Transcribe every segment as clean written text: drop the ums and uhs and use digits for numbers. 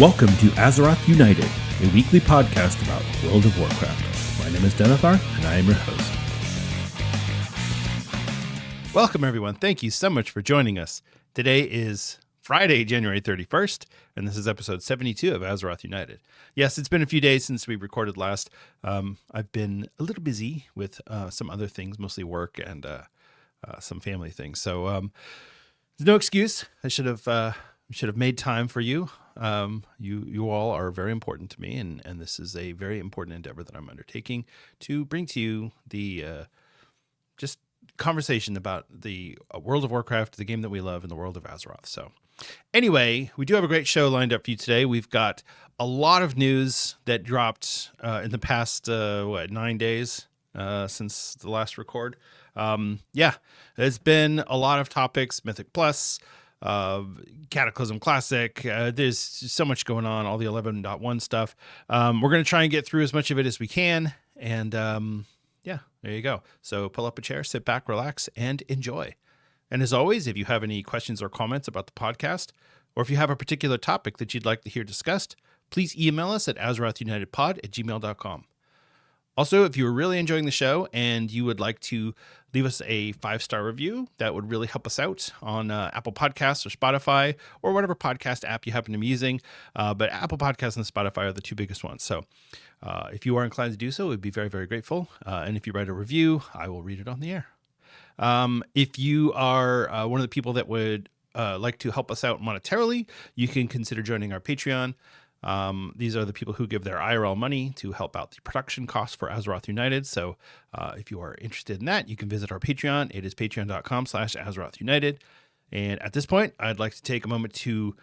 Welcome to Azeroth United, a weekly podcast about World of Warcraft. My name is Denethar, and I am your host. Welcome, everyone. Thank you so much for joining us. Today is Friday, January 31st, and this is episode 72 of Azeroth United. Yes, it's been a few days since we recorded last. I've been a little busy with some other things, mostly work and some family things. So there's no excuse. I should have made time for you. You all are very important to me, and this is a very important endeavor that I'm undertaking to bring to you the just conversation about the World of Warcraft, the game that we love, and the world of Azeroth. So anyway, we do have a great show lined up for you today. We've got a lot of news that dropped in the past 9 days since the last record. There's been a lot of topics. Mythic Plus, Cataclysm Classic. There's so much going on, all the 11.1 stuff. We're going to try and get through as much of it as we can. And there you go. So pull up a chair, sit back, relax, and enjoy. And as always, if you have any questions or comments about the podcast, or if you have a particular topic that you'd like to hear discussed, please email us at azerothunitedpod@gmail.com. Also, if you're really enjoying the show and you would like to leave us a 5-star review, that would really help us out on Apple Podcasts or Spotify or whatever podcast app you happen to be using. But Apple Podcasts and Spotify are the two biggest ones. So if you are inclined to do so, we'd be very, very grateful. And if you write a review, I will read it on the air. If you are one of the people that would like to help us out monetarily, you can consider joining our Patreon. These are the people who give their IRL money to help out the production costs for Azeroth United. So if you are interested in that, you can visit our Patreon. It is patreon.com/Azeroth United. And at this point, I'd like to take a moment to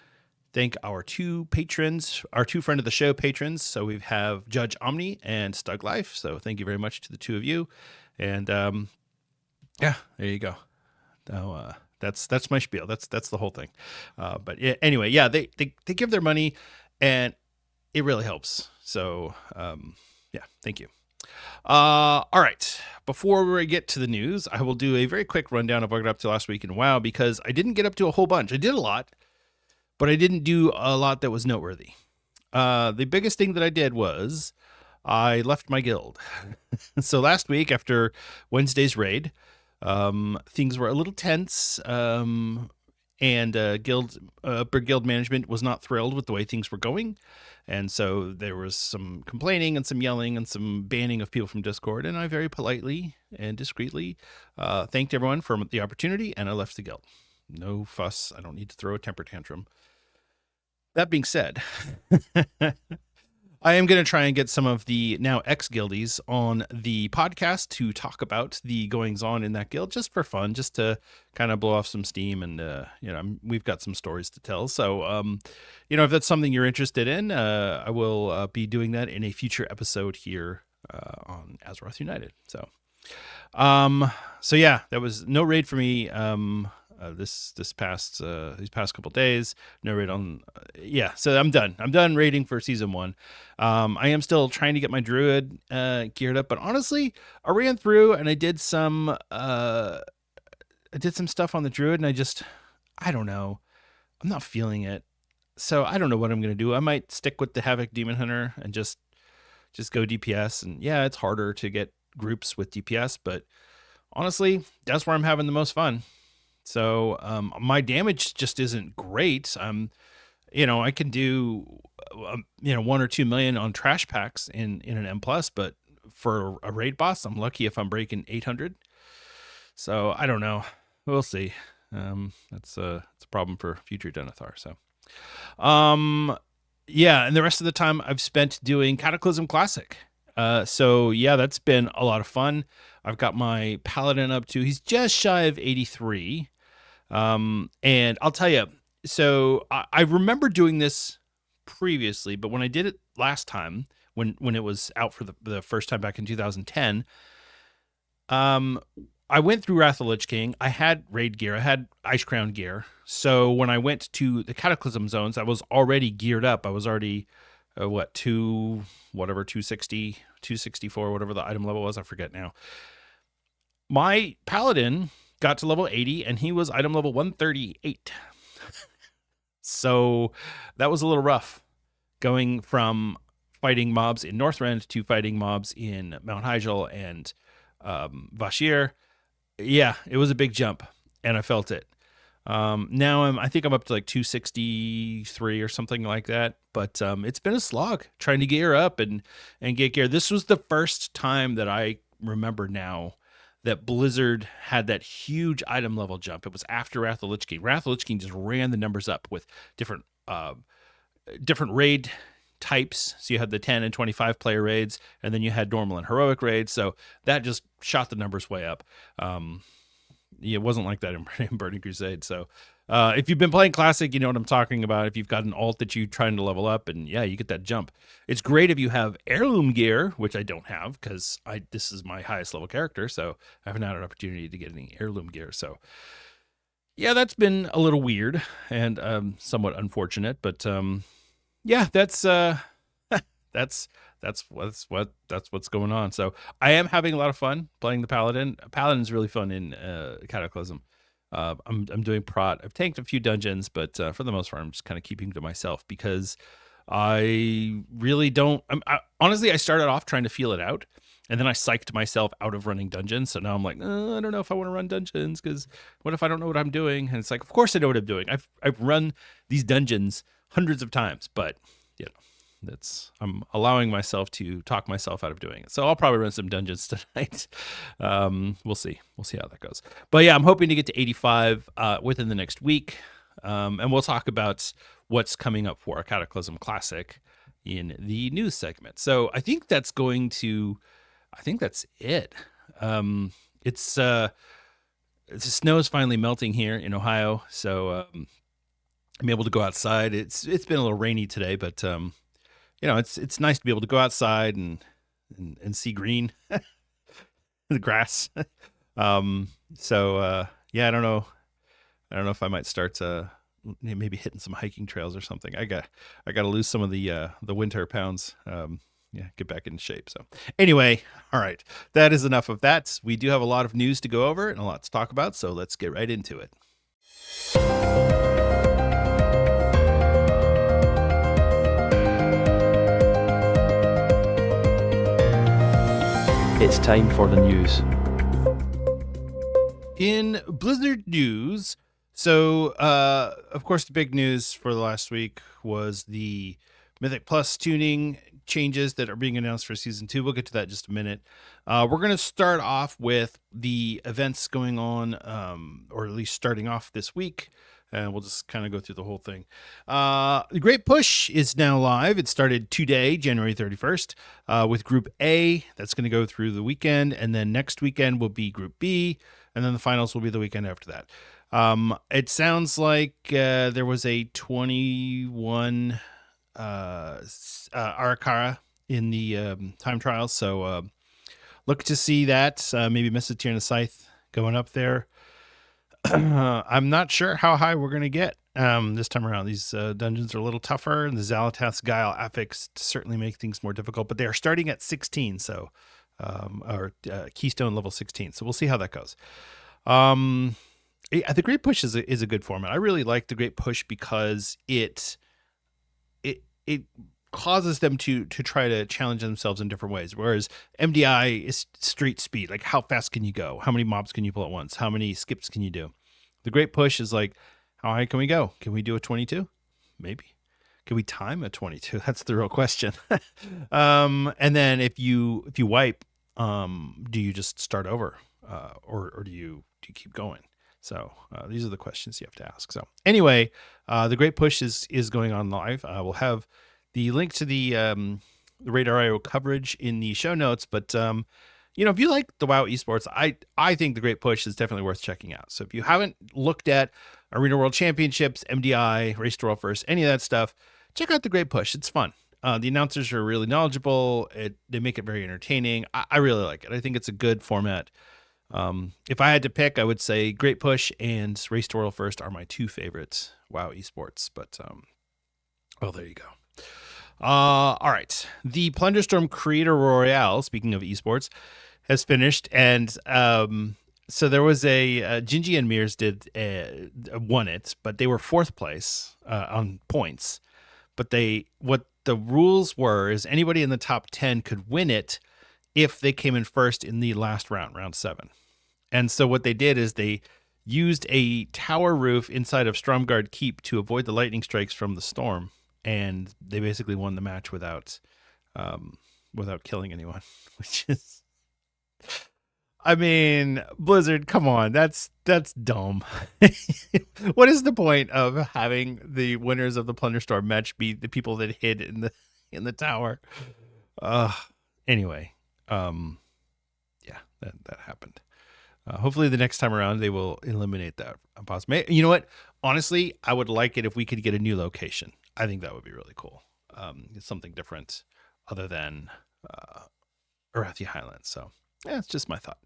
thank our two patrons, our two friend of the show patrons. So we have Judge Omni and Stug Life. So thank you very much to the two of you. And there you go. Now, that's my spiel. That's the whole thing. But yeah, anyway, they give their money, and it really helps. So, thank you. All right. Before we get to the news, I will do a very quick rundown of what I got up to last week in WoW, because I didn't get up to a whole bunch. I did a lot, but I didn't do a lot that was noteworthy. The biggest thing that I did was I left my guild. So last week, after Wednesday's raid, things were a little tense. And guild management was not thrilled with the way things were going. And so there was some complaining and some yelling and some banning of people from Discord. And I very politely and discreetly thanked everyone for the opportunity, and I left the guild. No fuss. I don't need to throw a temper tantrum. That being said, I am going to try and get some of the now ex-guildies on the podcast to talk about the goings-on in that guild, just for fun, just to kind of blow off some steam. And, we've got some stories to tell. So, if that's something you're interested in, I will be doing that in a future episode here on Azeroth United. So, there was no raid for me these past couple days. No raid on so I'm done raiding for season 1. I am still trying to get my druid geared up, but honestly, I ran through and I did some stuff on the druid, and I don't know, I'm not feeling it. So I don't know what I'm gonna do. I might stick with the Havoc Demon Hunter and just go DPS. And it's harder to get groups with DPS, but honestly, that's where I'm having the most fun. So my damage just isn't great. I can do 1 or 2 million on trash packs in an M+, but for a raid boss, I'm lucky if I'm breaking 800. So I don't know. We'll see. It's a problem for future Denethar. So and the rest of the time I've spent doing Cataclysm Classic. That's been a lot of fun. I've got my paladin up to, he's just shy of 83. And I'll tell you, so I remember doing this previously, but when I did it last time, when it was out for the first time back in 2010, I went through Wrath of the Lich King. I had raid gear. I had Ice Crown gear. So when I went to the Cataclysm zones, I was already geared up. I was already, 260, 264, whatever the item level was. I forget now. My paladin got to level 80, and he was item level 138. So that was a little rough. going from fighting mobs in Northrend to fighting mobs in Mount Hyjal and Vashir. Yeah, it was a big jump, and I felt it. Now I think I'm up to like 263 or something like that. But it's been a slog trying to gear up and get gear. This was the first time that I remember now that Blizzard had that huge item level jump. It was after Wrath of the Lich King. Wrath of the Lich King just ran the numbers up with different raid types. So you had the 10 and 25 player raids, and then you had normal and heroic raids. So that just shot the numbers way up. It wasn't like that in Burning Crusade. So if you've been playing Classic, you know what I'm talking about. If you've got an alt that you're trying to level up, and yeah, you get that jump. It's great if you have heirloom gear, which I don't have because this is my highest level character, so I haven't had an opportunity to get any heirloom gear. So yeah, that's been a little weird and somewhat unfortunate, but yeah, that's what's going on. So I am having a lot of fun playing the Paladin. Paladin's really fun in Cataclysm. I'm doing prot. I've tanked a few dungeons, but for the most part, I'm just kind of keeping to myself because I really don't. Honestly, I started off trying to feel it out, and then I psyched myself out of running dungeons. So now I'm like, I don't know if I want to run dungeons because what if I don't know what I'm doing? And it's like, of course I know what I'm doing. I've run these dungeons hundreds of times, but you know, I'm allowing myself to talk myself out of doing it. So I'll probably run some dungeons tonight. We'll see how that goes. But yeah, I'm hoping to get to 85 within the next week. And we'll talk about what's coming up for a Cataclysm Classic in the news segment. So I think that's it. The snow is finally melting here in Ohio. So I'm able to go outside. It's been a little rainy today, but you know, it's nice to be able to go outside and see green, the grass. So yeah, I don't know if I might start maybe hitting some hiking trails or something. I got to lose some of the winter pounds. Yeah, get back in shape. So anyway, all right, that is enough of that. We do have a lot of news to go over and a lot to talk about, so let's get right into it. It's time for the news. In Blizzard news, so of course the big news for the last week was the Mythic Plus tuning changes that are being announced for Season 2. We'll get to that in just a minute. We're going to start off with the events going on, or at least starting off this week. And we'll just kind of go through the whole thing. The Great Push is now live. It started today, January 31st, with Group A. That's going to go through the weekend. And then next weekend will be Group B. And then the finals will be the weekend after that. It sounds like there was a 21 Arakara in the time trials. So look to see that. Maybe Mr. Tierna Scythe going up there. I'm not sure how high we're going to get this time around. These dungeons are a little tougher, and the Xal'atath's Guile affix certainly make things more difficult, but they are starting at 16, so Keystone level 16, so we'll see how that goes. The Great Push is a good format. I really like the Great Push because it causes them to try to challenge themselves in different ways. Whereas MDI is street speed. Like, how fast can you go? How many mobs can you pull at once? How many skips can you do? The Great Push is like, how high can we go? Can we do a 22? Maybe. Can we time a 22? That's the real question. And then if you wipe, do you just start over? Or do you keep going? So these are the questions you have to ask. So anyway, the Great Push is going on live. We'll have the link to the Radar.io coverage in the show notes. But, if you like the WoW esports, I think the Great Push is definitely worth checking out. So if you haven't looked at Arena World Championships, MDI, Race to World First, any of that stuff, check out the Great Push. It's fun. The announcers are really knowledgeable. They make it very entertaining. I really like it. I think it's a good format. If I had to pick, I would say Great Push and Race to World First are my two favorites WoW esports. But, well, there you go. All right. The Plunderstorm Creator Royale, speaking of esports, has finished. And so there was Gingy and Mears won it, but they were fourth place on points. But what the rules were is anybody in the top 10 could win it if they came in first in the last round 7. And so what they did is they used a tower roof inside of Stromgarde Keep to avoid the lightning strikes from the storm, and they basically won the match without killing anyone, which is, I mean, Blizzard, come on, that's dumb. What is the point of having the winners of the Plunderstorm match be the people that hid in the tower? Anyway, yeah, that happened. Hopefully the next time around they will eliminate that possibility. You know what? Honestly, I would like it if we could get a new location. I think that would be really cool. It's something different other than Arathi Highlands. So yeah, it's just my thought.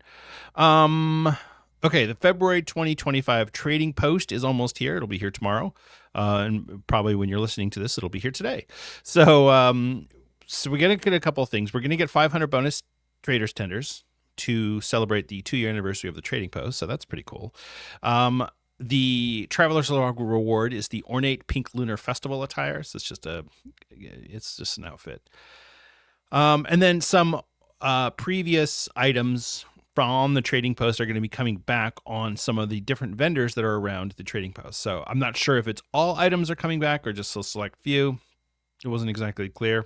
Okay, the February 2025 trading post is almost here. It'll be here tomorrow. And probably when you're listening to this, it'll be here today. So we're going to get a couple of things. We're going to get 500 bonus traders tenders to celebrate the 2-year anniversary of the trading post. So that's pretty cool. The Traveler's Log reward is the ornate pink lunar festival attire. So it's just an outfit. And then some previous items from the trading post are going to be coming back on some of the different vendors that are around the trading post. So I'm not sure if it's all items are coming back or just a select few. It wasn't exactly clear,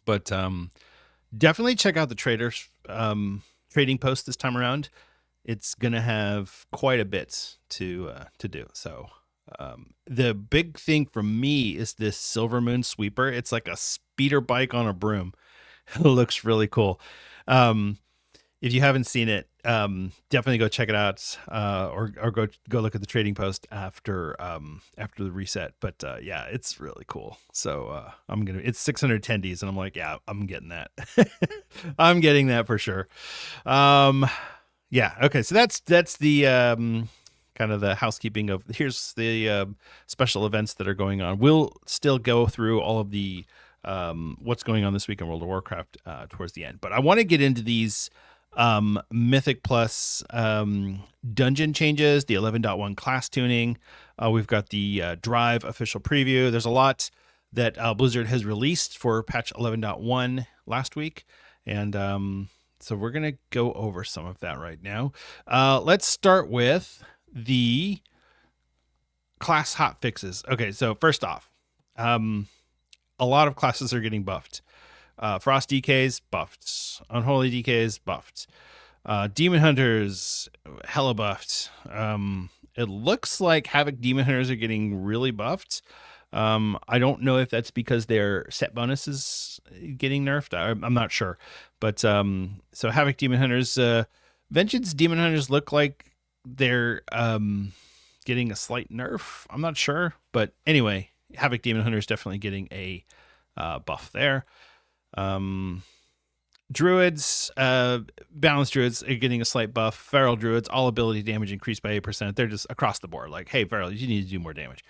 but definitely check out the traders trading post this time around. It's going to have quite a bit to do. So the big thing for me is this Silver Moon Sweeper. It's like a speeder bike on a broom. It looks really cool. If you haven't seen it, definitely go check it out, or go look at the trading post after the reset. But yeah, it's really cool. So it's 600 attendees, and I'm like, yeah, I'm getting that. I'm getting that for sure. Yeah. Okay. So that's the kind of the housekeeping of here's the special events that are going on. We'll still go through all of the what's going on this week in World of Warcraft towards the end, but I want to get into these Mythic Plus dungeon changes, the 11.1 class tuning. We've got the D.R.I.V.E official preview. There's a lot that Blizzard has released for patch 11.1 last week, and so we're going to go over some of that right now. Let's start with the class hot fixes. Okay, so first off, a lot of classes are getting buffed. Frost DKs, buffed. Unholy DKs, buffed. Demon Hunters, hella buffed. It looks like Havoc Demon Hunters are getting really buffed. I don't know if that's because their set bonuses getting nerfed. I'm not sure. But so Havoc Demon Hunters, Vengeance Demon Hunters look like they're getting a slight nerf. I'm not sure. But anyway, Havoc Demon Hunters definitely getting a buff there. Druids, balanced druids are getting a slight buff. Feral druids, all ability damage increased by 8%. They're just across the board. Like, hey, feral, you need to do more damage.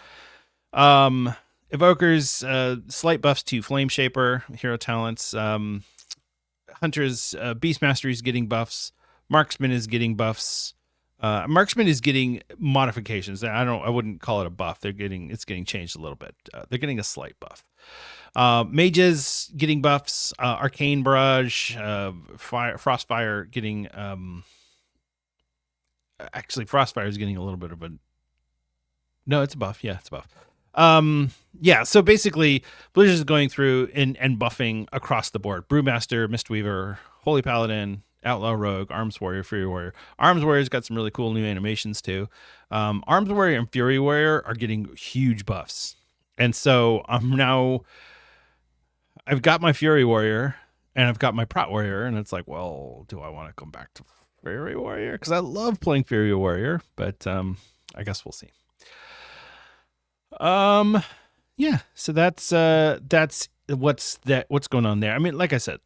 Evokers, slight buffs to Flame Shaper, hero talents. Hunters, Beast Mastery is getting buffs. Marksman is getting buffs. Marksman is getting modifications. I wouldn't call it a buff. It's getting changed a little bit. They're getting a slight buff. Mages getting buffs. Arcane Barrage, Frostfire getting. Actually, Frostfire is getting a little bit of a. No, it's a buff. Yeah, it's a buff. Yeah. So basically, Blizzard is going through and buffing across the board. Brewmaster, Mistweaver, Holy Paladin, Outlaw Rogue, Arms Warrior, Fury Warrior. Arms Warrior's got some really cool new animations too. Arms Warrior and Fury Warrior are getting huge buffs. And so I've got my Fury Warrior and I've got my Prot Warrior, and it's like, well, do I want to come back to Fury Warrior? Because I love playing Fury Warrior, but I guess we'll see. Yeah, so that's what's going on there. I mean, like I said,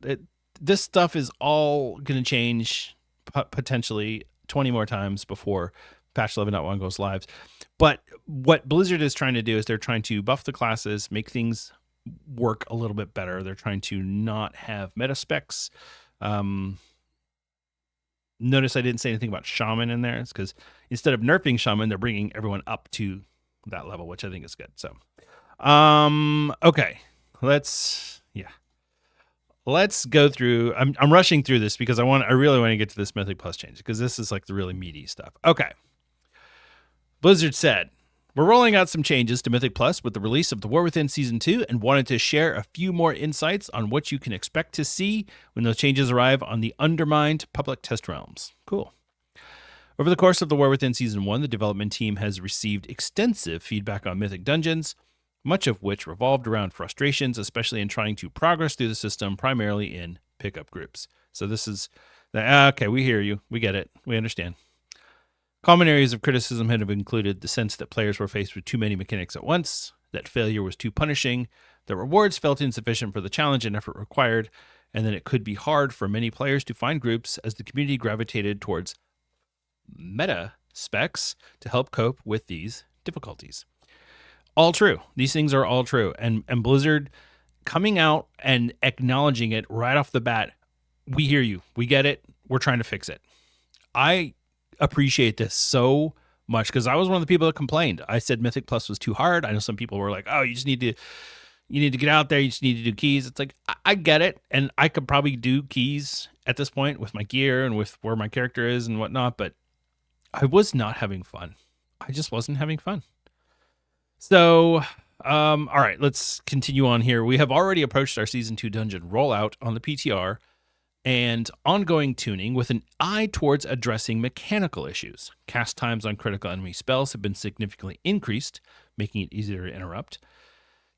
this stuff is all going to change potentially 20 more times before patch 11.1 goes live. But what Blizzard is trying to do is they're trying to buff the classes, make things work a little bit better. They're trying to not have meta specs. Notice I didn't say anything about Shaman in there. It's because instead of nerfing Shaman, they're bringing everyone up to that level, which I think is good. So, okay, let's go through. I'm rushing through this because I really want to get to this Mythic Plus change because this is like the really meaty stuff. Okay. Blizzard said, we're rolling out some changes to Mythic Plus with the release of The War Within Season 2 and wanted to share a few more insights on what you can expect to see when those changes arrive on the undermined public test realms. Cool. Over the course of The War Within Season 1, the development team has received extensive feedback on Mythic Dungeons, much of which revolved around frustrations, especially in trying to progress through the system, primarily in pickup groups. So this is, okay, we hear you. We get it. We understand. Common areas of criticism have included the sense that players were faced with too many mechanics at once, that failure was too punishing, that rewards felt insufficient for the challenge and effort required, and that it could be hard for many players to find groups as the community gravitated towards meta specs to help cope with these difficulties. All true. These things are all true. And Blizzard coming out and acknowledging it right off the bat, we hear you. We get it. We're trying to fix it. I appreciate this so much because I was one of the people that complained. I said Mythic Plus was too hard. I know some people were like, oh, you need to get out there. You just need to do keys. It's like, I get it. And I could probably do keys at this point with my gear and with where my character is and whatnot, but I was not having fun. I just wasn't having fun. So, all right, let's continue on here. We have already approached our Season 2 dungeon rollout on the PTR and ongoing tuning with an eye towards addressing mechanical issues. Cast times on critical enemy spells have been significantly increased, making it easier to interrupt.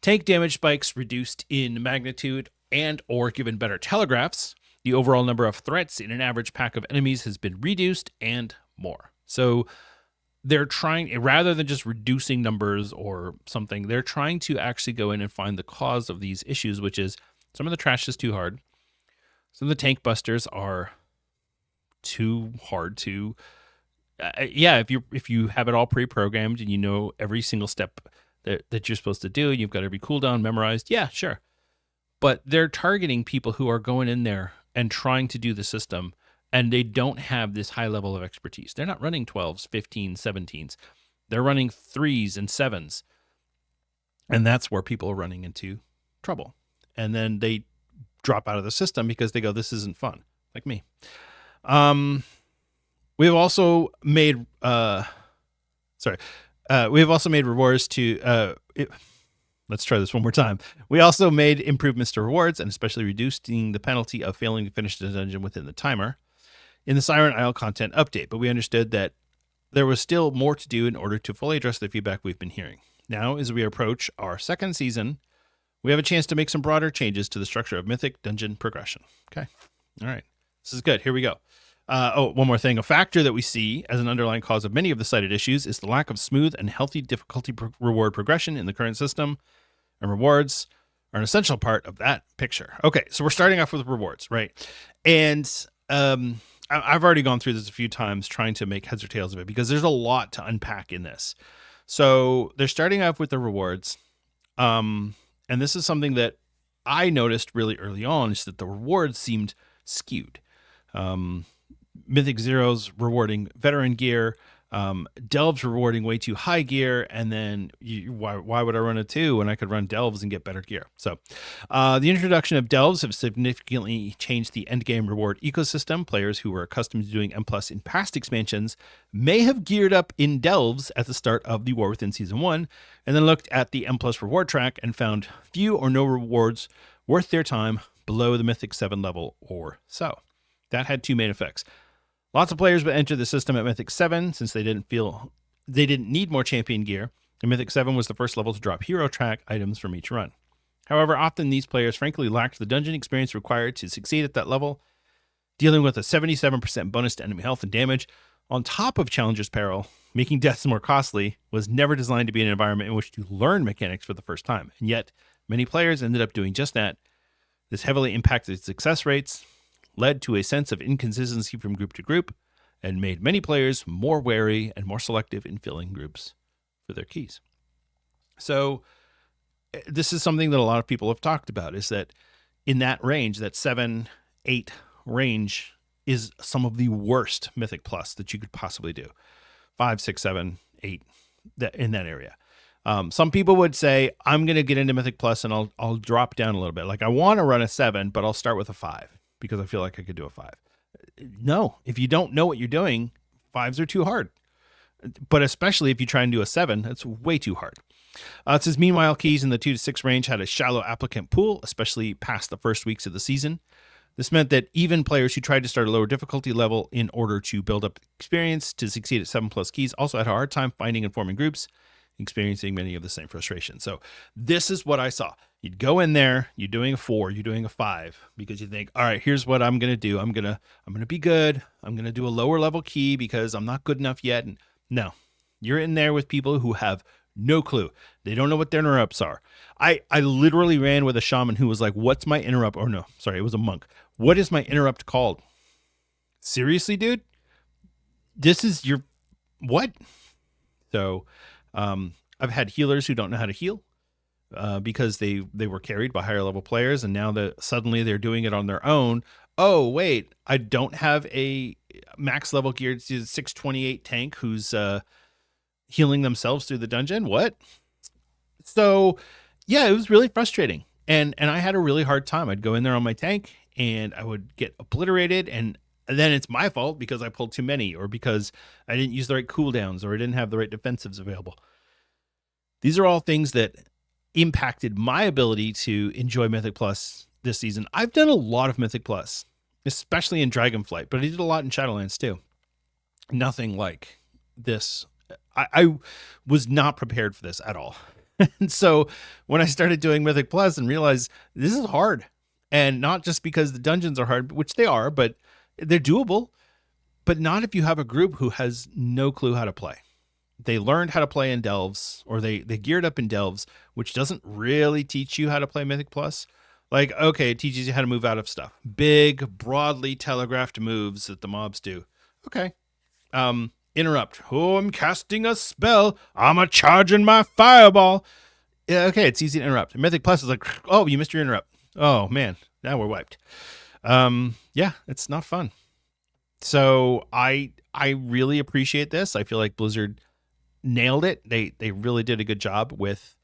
Tank damage spikes reduced in magnitude and or given better telegraphs. The overall number of threats in an average pack of enemies has been reduced and more. So they're trying, rather than just reducing numbers or something, they're trying to actually go in and find the cause of these issues, which is some of the trash is too hard. Some of the tank busters are too hard to, if you have it all pre-programmed and you know every single step that you're supposed to do, and you've got every cooldown memorized, yeah, sure. But they're targeting people who are going in there and trying to do the system, and they don't have this high level of expertise. They're not running 12s, 15s, 17s. They're running 3s and 7s. And that's where people are running into trouble. And then they drop out of the system because they go, this isn't fun, like me. We've also made rewards to let's try this one more time. We also made improvements to rewards and especially reducing the penalty of failing to finish the dungeon within the timer in the Siren Isle content update, but we understood that there was still more to do in order to fully address the feedback we've been hearing. Now, as we approach our second season, we have a chance to make some broader changes to the structure of Mythic dungeon progression. Okay. All right. This is good. Here we go. One more thing. A factor that we see as an underlying cause of many of the cited issues is the lack of smooth and healthy difficulty reward progression in the current system, and rewards are an essential part of that picture. Okay. So we're starting off with rewards, right? And I've already gone through this a few times trying to make heads or tails of it because there's a lot to unpack in this. So they're starting off with the rewards. And this is something that I noticed really early on, is that the rewards seemed skewed. Mythic Zeros rewarding veteran gear, Delves rewarding way too high gear, and then why would I run a 2 when I could run Delves and get better gear? So the introduction of Delves have significantly changed the endgame reward ecosystem. Players who were accustomed to doing M+ in past expansions may have geared up in Delves at the start of the War Within Season 1, and then looked at the M+ reward track and found few or no rewards worth their time below the Mythic 7 level or so. That had two main effects. Lots of players would enter the system at Mythic 7 since they didn't need more champion gear, and Mythic 7 was the first level to drop hero track items from each run. However, often these players frankly lacked the dungeon experience required to succeed at that level, dealing with a 77% bonus to enemy health and damage, on top of Challenger's Peril. Making deaths more costly was never designed to be an environment in which to learn mechanics for the first time, and yet many players ended up doing just that. This heavily impacted success rates, led to a sense of inconsistency from group to group, and made many players more wary and more selective in filling groups for their keys. So this is something that a lot of people have talked about, is that in that range, that 7-8 range, is some of the worst Mythic Plus that you could possibly do. 5, 6, 7, 8, in that area. Some people would say, I'm going to get into Mythic Plus and I'll drop down a little bit. Like I want to run a 7, but I'll start with a 5 because I feel like I could do a 5. No, if you don't know what you're doing, 5s are too hard. But especially if you try and do a 7, it's way too hard. It says, meanwhile, keys in the 2 to 6 range had a shallow applicant pool, especially past the first weeks of the season. This meant that even players who tried to start a lower difficulty level in order to build up experience to succeed at 7+ keys also had a hard time finding and forming groups, experiencing many of the same frustrations. So this is what I saw. You'd go in there, you're doing a 4, you're doing a 5, because you think, all right, here's what I'm going to do. I'm going to be good. I'm going to do a lower level key because I'm not good enough yet. And no, you're in there with people who have no clue. They don't know what their interrupts are. I literally ran with a shaman who was like, what's my interrupt? Or no, sorry, it was a monk. What is my interrupt called? Seriously, dude? This is your what? So I've had healers who don't know how to heal because they were carried by higher level players, and now that suddenly they're doing it on their own. Oh, wait, I don't have a max level geared 628 tank who's healing themselves through the dungeon. What? So yeah, it was really frustrating. And I had a really hard time. I'd go in there on my tank and I would get obliterated, and then it's my fault because I pulled too many, or because I didn't use the right cooldowns, or I didn't have the right defensives available. These are all things that impacted my ability to enjoy Mythic Plus this season. I've done a lot of Mythic Plus, especially in Dragonflight, but I did a lot in Shadowlands too. Nothing like this. I was not prepared for this at all. And so when I started doing Mythic Plus and realized this is hard, and not just because the dungeons are hard, which they are, but they're doable, but not if you have a group who has no clue how to play. They learned how to play in Delves, or they geared up in Delves, which doesn't really teach you how to play Mythic Plus. Like, okay, it teaches you how to move out of stuff. Big, broadly telegraphed moves that the mobs do. Okay. Interrupt. Oh, I'm casting a spell. I'm a charging my fireball. Yeah, okay, it's easy to interrupt. Mythic Plus is like, oh, you missed your interrupt. Oh, man, now we're wiped. Yeah, it's not fun. So I really appreciate this. I feel like Blizzard nailed it. They really did a good job with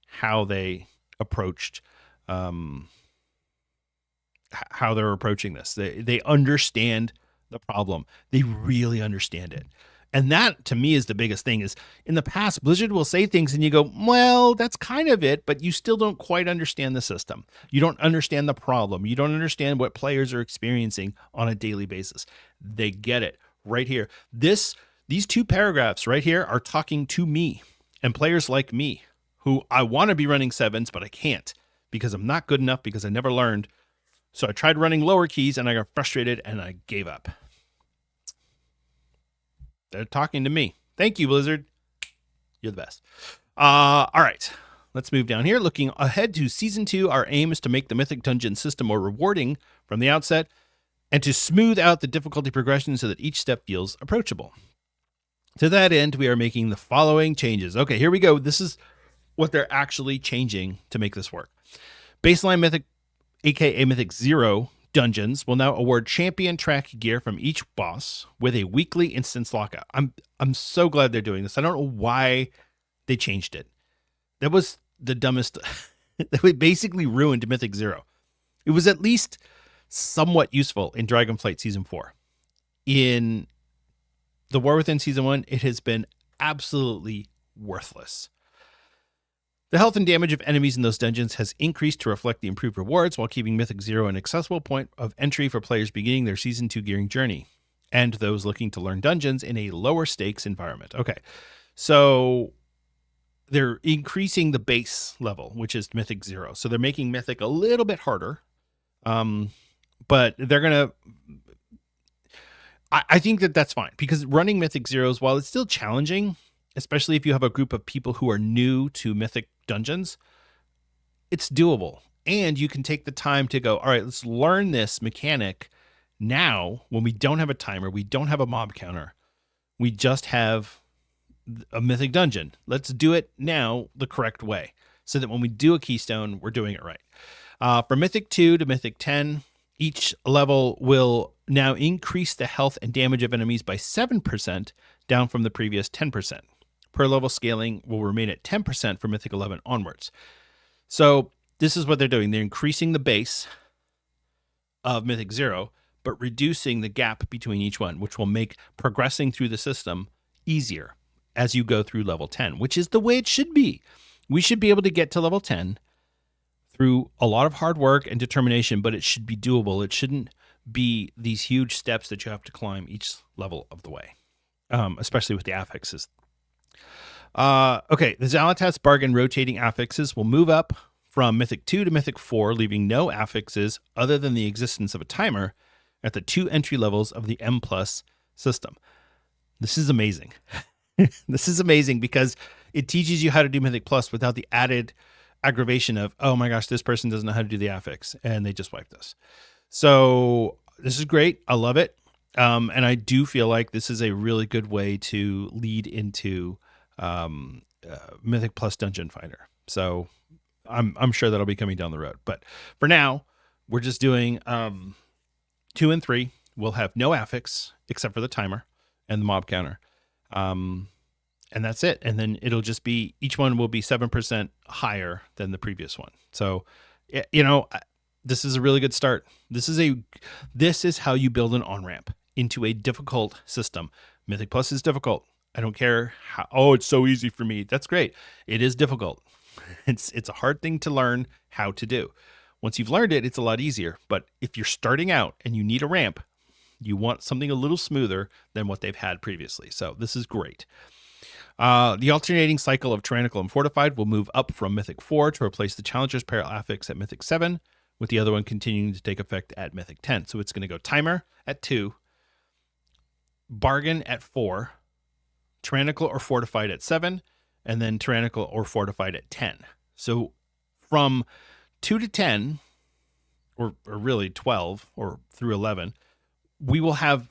how they approached how they're approaching this. They understand the problem. They really understand it. And that, to me, is the biggest thing. Is in the past, Blizzard will say things and you go, well, that's kind of it, but you still don't quite understand the system. You don't understand the problem. You don't understand what players are experiencing on a daily basis. They get it right here. These 2 paragraphs right here are talking to me and players like me who I want to be running 7s, but I can't because I'm not good enough, because I never learned. So I tried running lower keys and I got frustrated and I gave up. They're talking to me. Thank you, Blizzard. You're the best. All right. Let's move down here. Looking ahead to Season 2, our aim is to make the Mythic Dungeon system more rewarding from the outset and to smooth out the difficulty progression so that each step feels approachable. To that end, we are making the following changes. Okay, here we go. This is what they're actually changing to make this work. Baseline Mythic, aka Mythic 0, dungeons will now award champion track gear from each boss with a weekly instance lockout. I'm so glad they're doing this. I don't know why they changed it. That was the dumbest. That basically ruined Mythic 0. It was at least somewhat useful in Dragonflight Season 4. In the War Within Season 1, it has been absolutely worthless. The health and damage of enemies in those dungeons has increased to reflect the improved rewards, while keeping Mythic 0 an accessible point of entry for players beginning their Season 2 gearing journey, and those looking to learn dungeons in a lower stakes environment. Okay, so they're increasing the base level, which is Mythic 0. So they're making Mythic a little bit harder, but they're going to... I think that's fine, because running Mythic 0s, while it's still challenging, especially if you have a group of people who are new to Mythic dungeons, it's doable. And you can take the time to go, all right, let's learn this mechanic now when we don't have a timer, we don't have a mob counter, we just have a Mythic dungeon. Let's do it now the correct way, so that when we do a keystone, we're doing it right. From Mythic 2 to Mythic 10, each level will now increase the health and damage of enemies by 7%, down from the previous 10%. per level scaling will remain at 10% for Mythic 11 onwards. So this is what they're doing. They're increasing the base of Mythic 0, but reducing the gap between each one, which will make progressing through the system easier as you go through level 10, which is the way it should be. We should be able to get to level 10 through a lot of hard work and determination, but it should be doable. It shouldn't be these huge steps that you have to climb each level of the way, especially with the affixes. Okay, the Xal'atath's Bargain rotating affixes will move up from Mythic 2 to Mythic 4, leaving no affixes other than the existence of a timer at the 2 entry levels of the M+ system. This is amazing. This is amazing because it teaches you how to do Mythic Plus without the added aggravation of, oh my gosh, this person doesn't know how to do the affix, and they just wiped us. So this is great. I love it. And I do feel like this is a really good way to lead into Mythic Plus Dungeon Finder. So I'm sure that'll be coming down the road. But for now, we're just doing 2 and 3. We'll have no affix except for the timer and the mob counter. And that's it. And then it'll just be, each one will be 7% higher than the previous one. So, you know, this is a really good start. This is how you build an on-ramp into a difficult system. Mythic Plus is difficult. I don't care how, oh, it's so easy for me. That's great. It is difficult. It's a hard thing to learn how to do. Once you've learned it, it's a lot easier. But if you're starting out and you need a ramp, you want something a little smoother than what they've had previously. So this is great. The alternating cycle of Tyrannical and Fortified will move up from Mythic 4 to replace the Challenger's Peril affix at Mythic 7, with the other one continuing to take effect at Mythic 10. So it's going to go Timer at 2, Bargain at 4, Tyrannical or Fortified at 7, and then Tyrannical or Fortified at 10. So from 2 to 10, or really 12 or through 11, we will have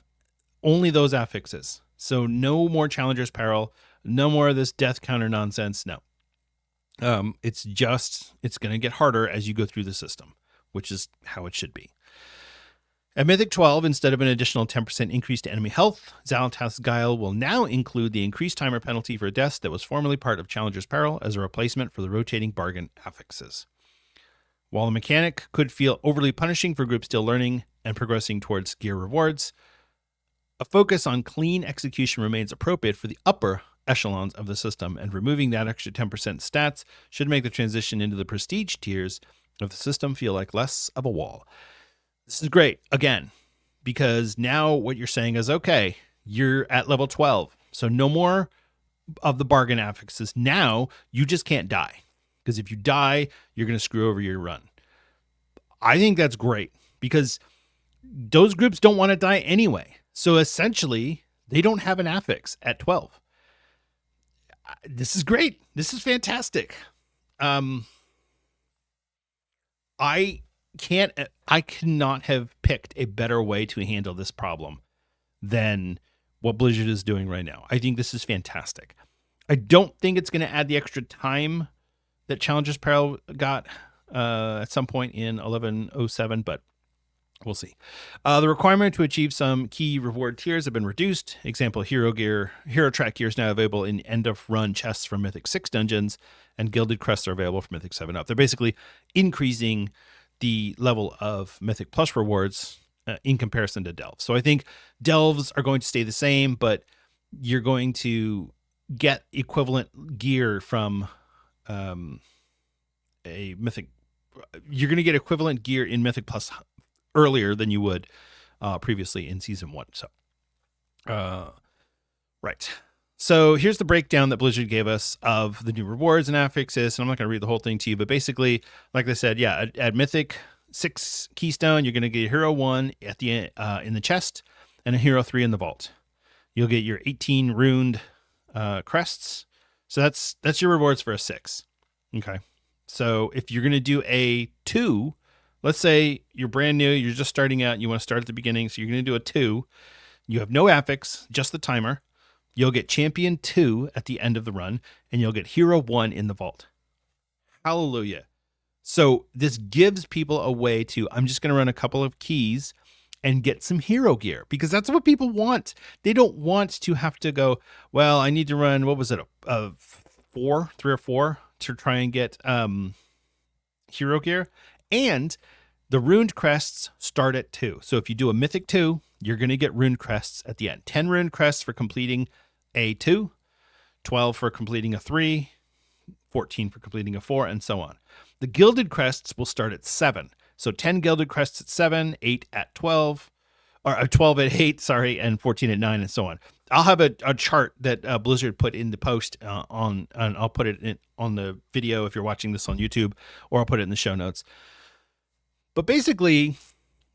only those affixes. So no more Challenger's Peril, no more of this death counter nonsense. No. It's going to get harder as you go through the system, which is how it should be. At Mythic 12, instead of an additional 10% increase to enemy health, Xal'atath's Guile will now include the increased timer penalty for deaths that was formerly part of Challenger's Peril as a replacement for the rotating Bargain affixes. While the mechanic could feel overly punishing for groups still learning and progressing towards gear rewards, a focus on clean execution remains appropriate for the upper echelons of the system, and removing that extra 10% stats should make the transition into the prestige tiers of the system feel like less of a wall. This is great, again, because now what you're saying is, okay, you're at level 12, so no more of the Bargain affixes. Now you just can't die, because if you die, you're going to screw over your run. I think that's great, because those groups don't want to die anyway. So essentially, they don't have an affix at 12. This is great. This is fantastic. I cannot have picked a better way to handle this problem than what Blizzard is doing right now. I think this is fantastic. I don't think it's going to add the extra time that Challenger's Peril got at some point in 1107, but we'll see. The requirement to achieve some key reward tiers have been reduced. Example, hero track gear is now available in end of run chests from Mythic 6 dungeons, and gilded crests are available from Mythic 7 up. They're basically increasing the level of Mythic Plus rewards in comparison to Delves. So I think Delves are going to stay the same, but you're going to get equivalent gear from a Mythic. You're going to get equivalent gear in Mythic Plus earlier than you would previously in Season 1. So, right. So here's the breakdown that Blizzard gave us of the new rewards and affixes. And I'm not going to read the whole thing to you, but basically, like I said, yeah, at Mythic 6 Keystone, you're going to get Hero 1 at the in the chest and a Hero 3 in the vault. You'll get your 18 runed crests. So that's your rewards for a 6. Okay. So if you're going to do a 2, let's say you're brand new, you're just starting out, you want to start at the beginning, so you're going to do a 2. You have no affix, just the timer. You'll get Champion 2 at the end of the run, and you'll get Hero 1 in the vault. Hallelujah. So this gives people a way to, I'm just going to run a couple of keys, and get some hero gear, because that's what people want. They don't want to have to go, well, I need to run, what was it, a 3 or 4 to try and get hero gear. And the runed crests start at 2. So if you do a mythic 2, you're going to get runed crests at the end. 10 runed crests for completing a 2, 12 for completing a 3, 14 for completing a 4, and so on. The gilded crests will start at 7. So 10 gilded crests at 7, 8 at 12, or 12 at 8, sorry, and 14 at 9, and so on. I'll have a chart that Blizzard put in the post and I'll put it on the video if you're watching this on YouTube, or I'll put it in the show notes. But basically,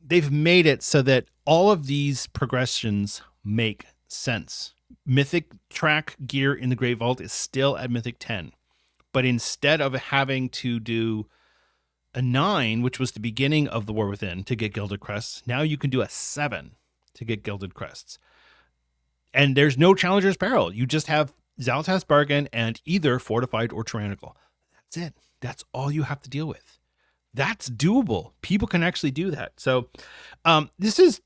they've made it so that all of these progressions make sense. Mythic track gear in the Great Vault is still at Mythic 10. But instead of having to do a 9, which was the beginning of the War Within, to get Gilded Crests, now you can do a 7 to get Gilded Crests. And there's no Challenger's Peril. You just have Xal'atath's Bargain and either Fortified or Tyrannical. That's it. That's all you have to deal with. That's doable. People can actually do that. So this is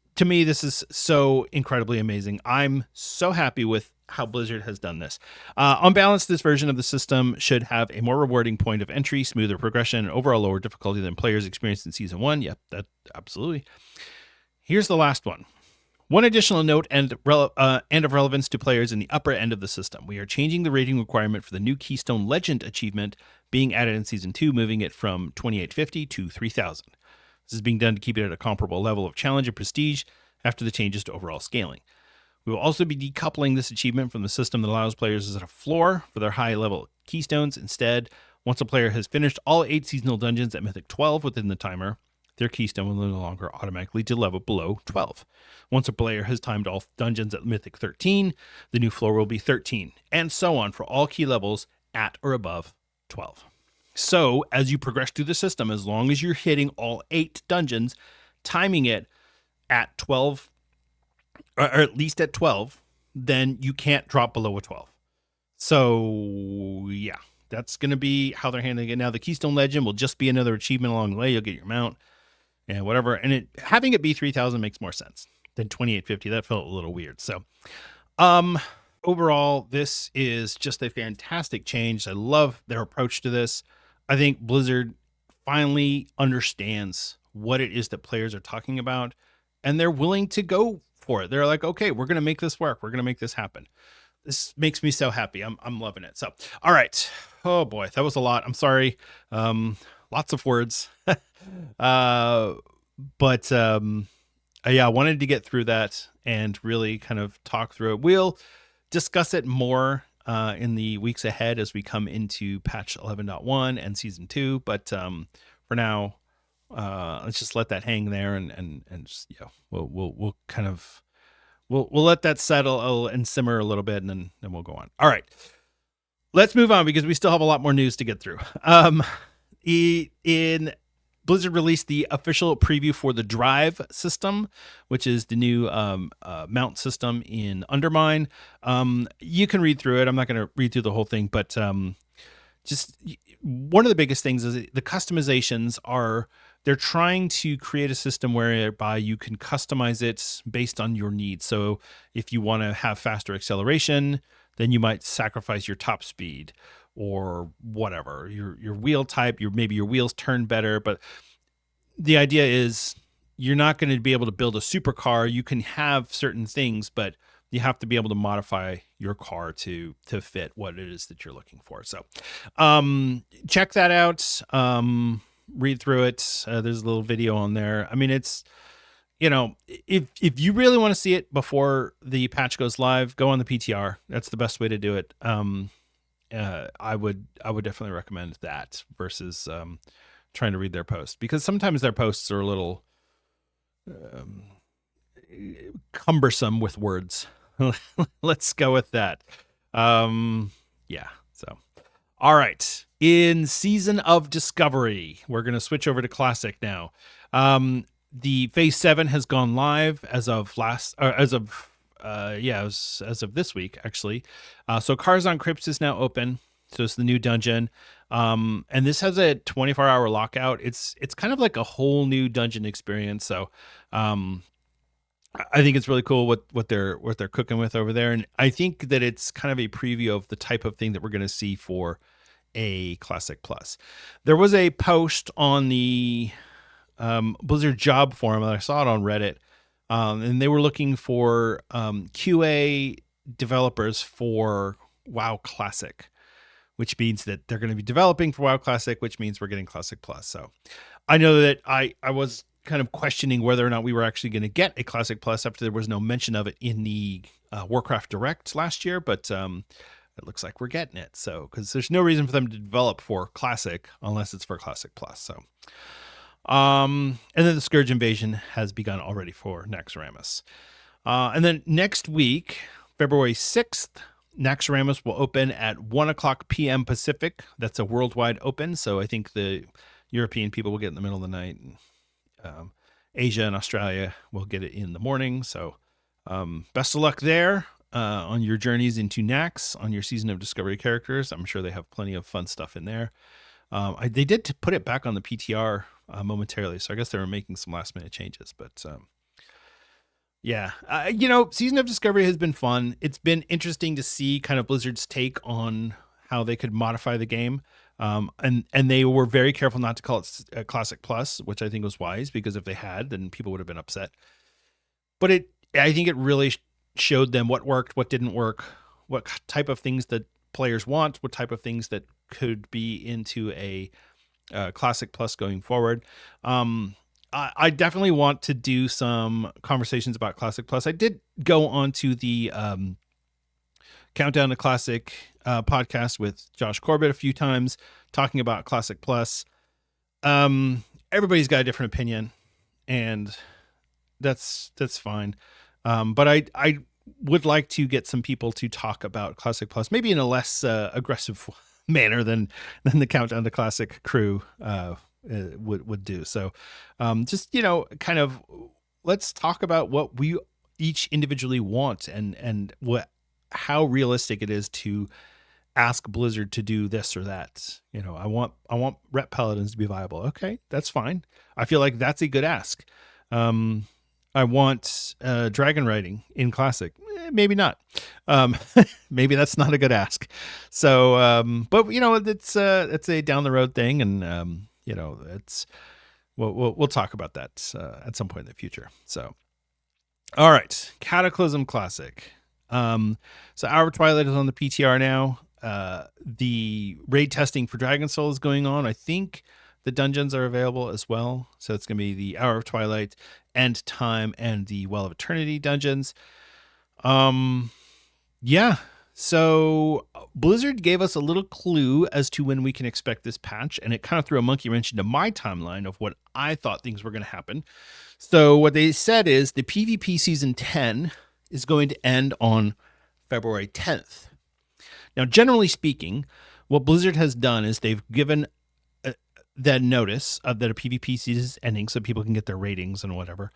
so incredibly amazing. I'm so happy with how Blizzard has done this. On balance, this version of the system should have a more rewarding point of entry, smoother progression, and overall lower difficulty than players experienced in Season 1. Yep, that absolutely. Here's the last one. One additional note and of relevance to players in the upper end of the system. We are changing the rating requirement for the new Keystone Legend achievement being added in Season 2, moving it from 2850 to 3000. This is being done to keep it at a comparable level of challenge and prestige after the changes to overall scaling. We will also be decoupling this achievement from the system that allows players to set a floor for their high-level keystones. Instead, once a player has finished all 8 seasonal dungeons at Mythic 12 within the timer, their keystone will no longer automatically level below 12. Once a player has timed all dungeons at Mythic 13, the new floor will be 13, and so on for all key levels at or above 12. So, as you progress through the system, as long as you're hitting all 8 dungeons, timing it at 12, or at least at 12, then you can't drop below a 12. So, yeah, that's going to be how they're handling it. Now, the Keystone Legend will just be another achievement along the way. You'll get your mount and whatever. And having it be 3000 makes more sense than 2850. That felt a little weird. So, overall, this is just a fantastic change. I love their approach to this. I think Blizzard finally understands what it is that players are talking about, and they're willing to go for it. They're like, okay, we're going to make this work. We're going to make this happen. This makes me so happy. I'm loving it. So, all right. Oh boy, that was a lot. I'm sorry. Lots of words. Yeah, I wanted to get through that and really kind of talk through it. We'll discuss it more in the weeks ahead as we come into patch 11.1 and season 2. But for now, let's just let that hang there and just, yeah, we'll kind of we'll let that settle and simmer a little bit, and then we'll go on. All right, let's move on because we still have a lot more news to get through. In Blizzard released the official preview for the D.R.I.V.E system, which is the new mount system in Undermine. You can read through it. I'm not going to read through the whole thing, but just one of the biggest things is the customizations are, they're trying to create a system whereby you can customize it based on your needs. So if you want to have faster acceleration, then you might sacrifice your top speed or whatever, your wheel type, maybe your wheels turn better. But the idea is you're not going to be able to build a supercar. You can have certain things, but you have to be able to modify your car to fit what it is that you're looking for. So check that out. Read through it. There's a little video on there. I mean, it's, if you really want to see it before the patch goes live, go on the PTR. That's the best way to do it. I would definitely recommend that versus trying to read their posts, because sometimes their posts are a little cumbersome with words. Let's go with that. Yeah. So, all right. In Season of Discovery, we're going to switch over to Classic now. The Phase 7 has gone live as of this week, actually. So Karzon Crypts is now open. So it's the new dungeon. And this has a 24-hour lockout. It's kind of like a whole new dungeon experience. So I think it's really cool what they're cooking with over there, and I think that it's kind of a preview of the type of thing that we're going to see for a Classic Plus. There was a post on the Blizzard job forum, and I saw it on Reddit, and they were looking for QA developers for WoW Classic, which means that they're going to be developing for WoW Classic, which means we're getting Classic Plus. So I know that I was kind of questioning whether or not we were actually going to get a Classic Plus after there was no mention of it in the Warcraft Direct last year, but it looks like we're getting it. So, because there's no reason for them to develop for Classic unless it's for Classic Plus. So, and then the Scourge Invasion has begun already for Naxxramas. And then next week, February 6th, Naxxramas will open at 1 o'clock p.m. Pacific. That's a worldwide open. So I think the European people will get it in the middle of the night. And, Asia and Australia will get it in the morning. So best of luck there on your journeys into Nax, on your Season of Discovery characters. I'm sure they have plenty of fun stuff in there. They did put it back on the PTR momentarily, so I guess they were making some last minute changes. But yeah, Season of Discovery has been fun. It's been interesting to see kind of Blizzard's take on how they could modify the game. And they were very careful not to call it a Classic Plus, which I think was wise, because if they had, then people would have been upset. But I think it really showed them what worked, what didn't work, what type of things that players want, what type of things that could be into a Classic Plus going forward. I definitely want to do some conversations about Classic Plus. I did go onto the Countdown to Classic podcast with Josh Corbett a few times, talking about Classic Plus. Everybody's got a different opinion, and that's fine. But I would like to get some people to talk about Classic Plus, maybe in a less aggressive manner than the Countdown to Classic crew would do. So just, kind of let's talk about what we each individually want and how realistic it is to ask Blizzard to do this or that. I want Rep Paladins to be viable. Okay, that's fine. I feel like that's a good ask. I want dragon riding in Classic. Maybe not. Maybe that's not a good ask. So, but it's a down the road thing, and we'll talk about that at some point in the future. So, all right, Cataclysm Classic. So Hour of Twilight is on the PTR now. The raid testing for Dragon Soul is going on. I think the dungeons are available as well. So it's going to be the Hour of Twilight, End Time, and the Well of Eternity dungeons. Yeah. So Blizzard gave us a little clue as to when we can expect this patch, and it kind of threw a monkey wrench into my timeline of what I thought things were going to happen. So what they said is the PvP Season 10 is going to end on February 10th. Now, generally speaking, what Blizzard has done is they've given that notice that a PvP season is ending so people can get their ratings and whatever.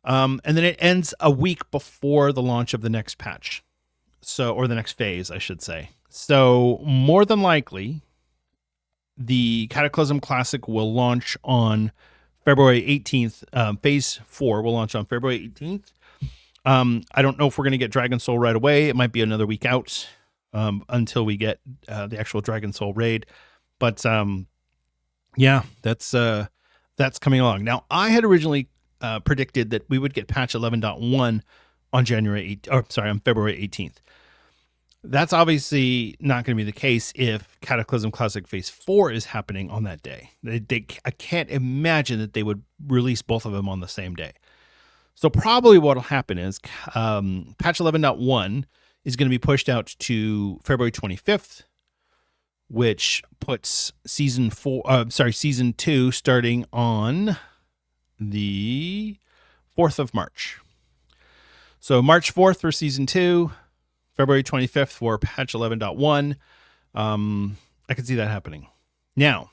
And then it ends a week before the launch of the next patch. Or the next phase, I should say. So more than likely, the Cataclysm Classic will launch on February 18th. Phase 4 will launch on February 18th. I don't know if we're going to get Dragon Soul right away. It might be another week out until we get the actual Dragon Soul raid. But yeah, that's coming along. Now, I had originally predicted that we would get patch 11.1 on February 18th. That's obviously not going to be the case if Cataclysm Classic Phase 4 is happening on that day. I can't imagine that they would release both of them on the same day. So probably what will happen is patch 11.1 is going to be pushed out to February 25th, which puts Season 2 starting on the 4th of March. So March 4th for Season 2, February 25th for patch 11.1. I can see that happening. Now,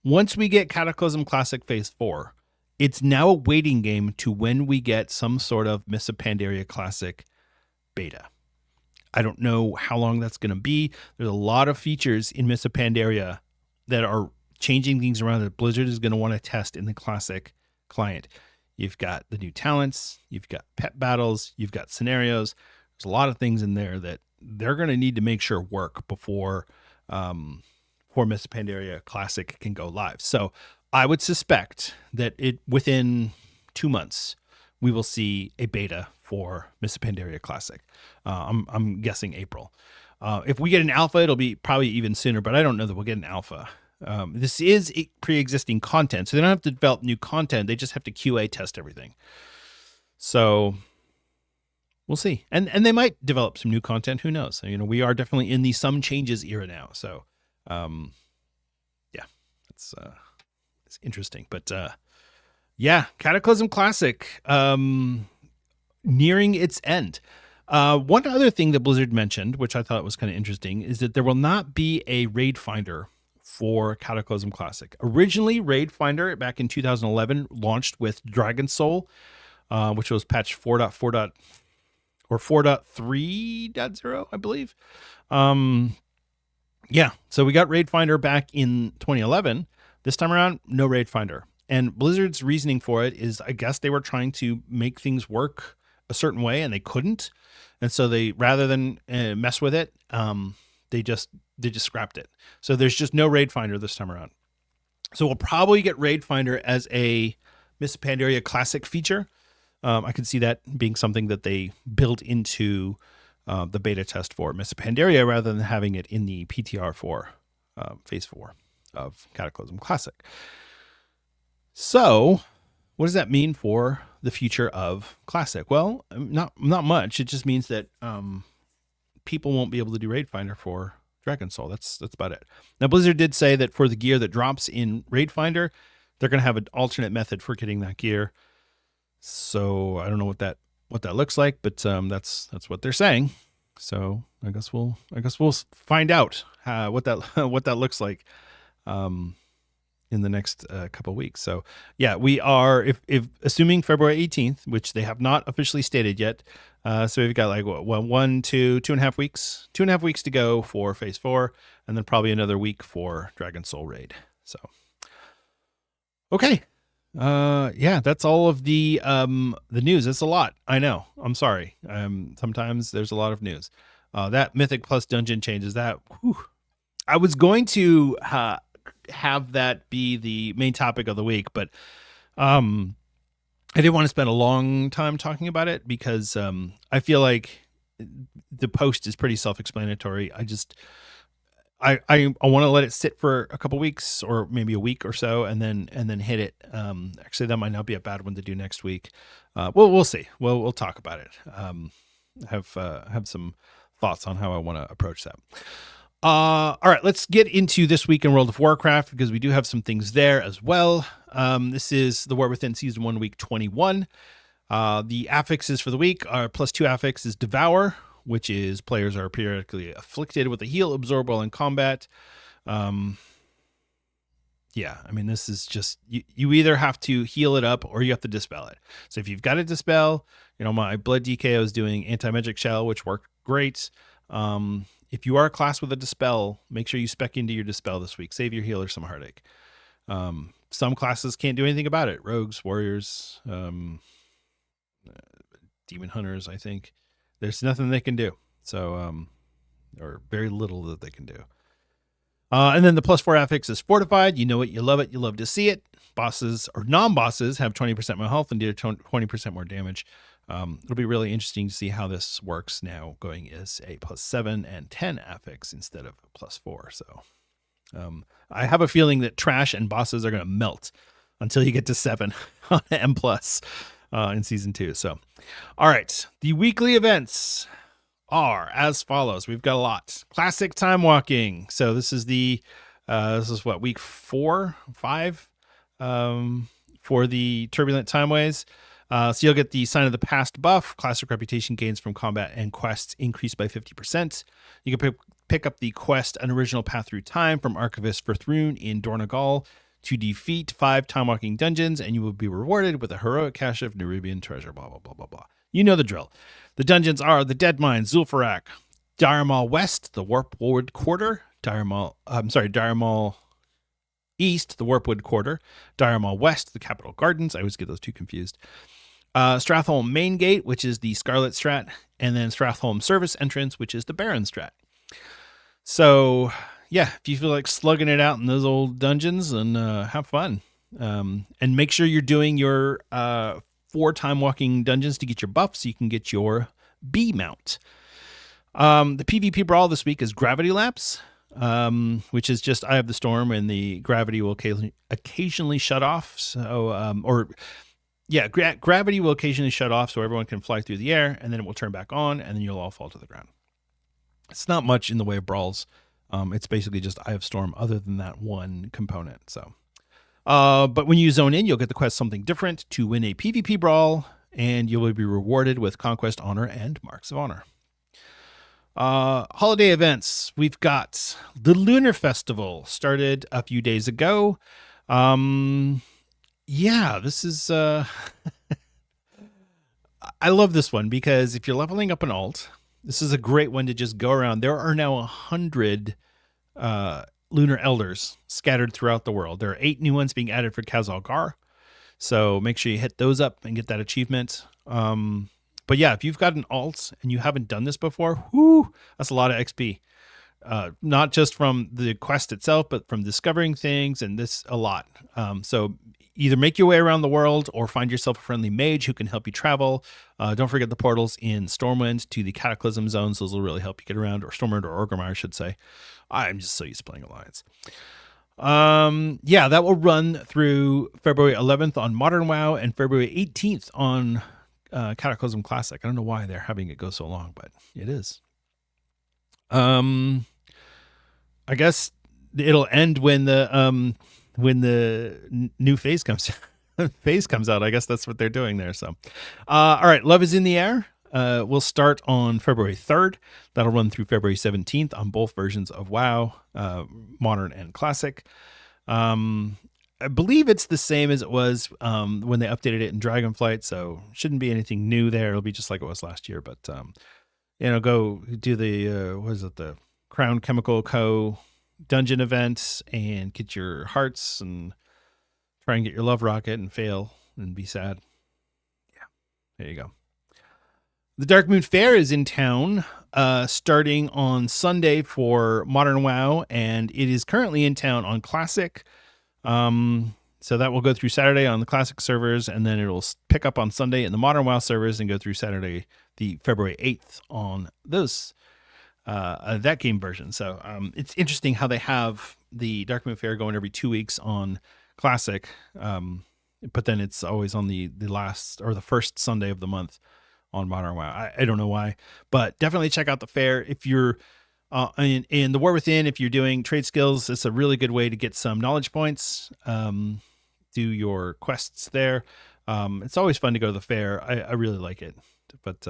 once we get Cataclysm Classic Phase 4, it's now a waiting game to when we get some sort of Mists of Pandaria Classic beta. I don't know how long that's going to be. There's a lot of features in Mists of Pandaria that are changing things around that Blizzard is going to want to test in the Classic client. you've got the new talents, you've got pet battles, you've got scenarios. There's a lot of things in there that they're going to need to make sure work before Mythic Pandaria Classic can go live. So I would suspect that within 2 months, we will see a beta for Mythic Pandaria Classic. I'm guessing April. If we get an alpha, it'll be probably even sooner, but I don't know that we'll get an alpha. This is pre-existing content, so they don't have to develop new content. They just have to QA test everything. So we'll see. And they might develop some new content. Who knows? We are definitely in the some changes era now. So, yeah, it's interesting. But, yeah, Cataclysm Classic, nearing its end. One other thing that Blizzard mentioned, which I thought was kind of interesting, is that there will not be a raid finder for Cataclysm Classic. Originally, Raid Finder back in 2011 launched with Dragon Soul, which was patch 4.4. Or 4.3.0, I believe. Yeah, so we got Raid Finder back in 2011. This time around, no Raid Finder. And Blizzard's reasoning for it is, I guess they were trying to make things work a certain way, and they couldn't. And so they, rather than mess with it, they just scrapped it. So there's just no Raid Finder this time around. So we'll probably get Raid Finder as a Mythic Pandaria Classic feature. I could see that being something that they built into the beta test for Mythic Pandaria rather than having it in the PTR for Phase 4 of Cataclysm Classic. So what does that mean for the future of Classic? Well, not much. It just means that people won't be able to do Raid Finder for Dragon Soul. That's about it. Now, Blizzard did say that for the gear that drops in Raid Finder, they're going to have an alternate method for getting that gear. So I don't know what that looks like, but that's what they're saying. So I guess we'll find out what that looks like in the next couple of weeks. So yeah, we are if assuming February 18th, which they have not officially stated yet. So we've got like 2.5 weeks, 2.5 weeks to go for Phase 4, and then probably another week for Dragon Soul Raid. So okay. Yeah, that's all of the news. It's a lot. I know. I'm sorry. Sometimes there's a lot of news. That Mythic Plus dungeon changes that. Whew. I was going to have that be the main topic of the week, but I didn't want to spend a long time talking about it because I feel like the post is pretty self-explanatory. I want to let it sit for a couple weeks or maybe a week or so and then hit it. Actually, that might not be a bad one to do next week. We'll see. We'll talk about it. Have some thoughts on how I want to approach that. All right, let's get into this week in World of Warcraft because we do have some things there as well. This is the War Within Season 1, Week 21. The affixes for the week are +2 affix is Devour, which is players are periodically afflicted with a heal absorb while in combat. Yeah, I mean, this is just, you either have to heal it up or you have to dispel it. So if you've got to dispel, my Blood DKO is doing Anti-Magic Shell, which worked great. If you are a class with a dispel, make sure you spec into your dispel this week. Save your healer some heartache. Some classes can't do anything about it. Rogues, warriors, demon hunters, I think. There's nothing they can do. So, or very little that they can do. And then the +4 affix is Fortified. You know it, you love it, you love to see it. Bosses or non-bosses have 20% more health and do 20% more damage. It'll be really interesting to see how this works now going as a +7 and 10 affix instead of +4. So I have a feeling that trash and bosses are going to melt until you get to 7 on M+ in Season 2. So, all right, the weekly events are as follows. We've got a lot. Classic Time Walking. So this is what, week 4, 5 for the Turbulent Timeways. So you'll get the Sign of the Past buff. Classic reputation gains from combat and quests increased by 50%. You can pick up the quest An Original Path Through Time from Archivist Verthrune in Dornagal to defeat 5 Time Walking dungeons, and you will be rewarded with a heroic cache of Nerubian treasure, blah, blah, blah, blah, blah. You know the drill. The dungeons are the Dead Mine, Zul'Farrak, Dire Maul West, the Warpwood Quarter, Dire Maul East, the Warpwood Quarter. Dire Maul West, the Capital Gardens. I always get those two confused. Stratholme Main Gate, which is the Scarlet Strat. And then Stratholme Service Entrance, which is the Baron Strat. So, yeah, if you feel like slugging it out in those old dungeons, and have fun. And make sure you're doing your 4 time walking dungeons to get your buff so you can get your B mount. The PvP brawl this week is Gravity Lapse, which is just Eye of the Storm, and the gravity will occasionally shut off. So, gravity will occasionally shut off so everyone can fly through the air, and then it will turn back on, and then you'll all fall to the ground. It's not much in the way of brawls. It's basically just Eye of Storm other than that one component. So, but when you zone in, you'll get the quest Something Different to win a PvP brawl, and you will be rewarded with Conquest, Honor, and Marks of Honor. Holiday events. We've got the Lunar Festival started a few days ago. This is, I love this one because if you're leveling up an alt, this is a great one to just go around. There are now 100, Lunar Elders scattered throughout the world. There are 8 new ones being added for Khazal-Gar. So make sure you hit those up and get that achievement. But yeah, if you've got an alt and you haven't done this before, that's a lot of XP. Not just from the quest itself, but from discovering things, and this a lot. So either make your way around the world or find yourself a friendly mage who can help you travel. Don't forget the portals in Stormwind to the Cataclysm zones. Those will really help you get around, or Stormwind or Orgrimmar, I should say. I'm just so used to playing Alliance. That will run through February 11th on Modern WoW and February 18th on Cataclysm Classic. I don't know why they're having it go so long, but it is. I guess it'll end when the new phase comes out. I guess that's what they're doing there. So, all right, Love is in the Air. We'll start on February 3rd. That'll run through February 17th on both versions of WoW, Modern and Classic. I believe it's the same as it was when they updated it in Dragonflight, so shouldn't be anything new there. It'll be just like it was last year. But go do the the Crown Chemical Co. dungeon event and get your hearts and try and get your love rocket and fail and be sad. Yeah, there you go. The Dark Moon Fair is in town starting on Sunday for Modern WoW, and it is currently in town on Classic. So that will go through Saturday on the Classic servers, and then it'll pick up on Sunday in the Modern WoW servers and go through Saturday, the February 8th on those that game version. So it's interesting how they have the Dark Moon Fair going every 2 weeks on Classic, but then it's always on the last or the first Sunday of the month on Modern WoW. I don't know why, but definitely check out the fair. If you're in the War Within, if you're doing trade skills, it's a really good way to get some knowledge points, do your quests there. It's always fun to go to the fair. I really like it, but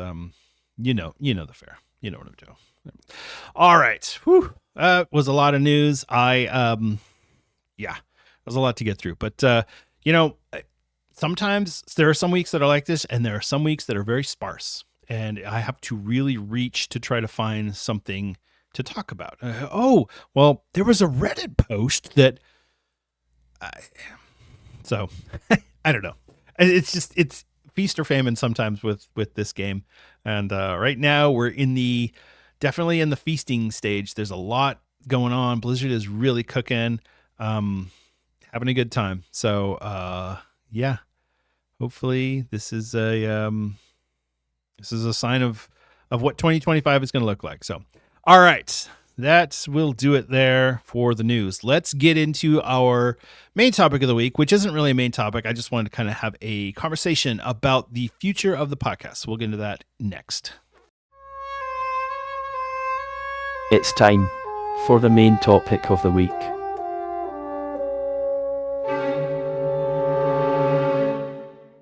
you know the fair, you know what I'm doing. All right. Was a lot of news. There's a lot to get through, but sometimes there are some weeks that are like this, and there are some weeks that are very sparse, and I have to really reach to try to find something to talk about. There was a Reddit post that so I don't know. It's feast or famine sometimes with this game. And right now we're definitely in the feasting stage. There's a lot going on. Blizzard is really cooking, having a good time. So hopefully this is a sign of what 2025 is going to look like. So, all right, that will do it there for the news. Let's get into our main topic of the week, which isn't really a main topic. I just wanted to kind of have a conversation about the future of the podcast. So we'll get into that next. It's time for the main topic of the week.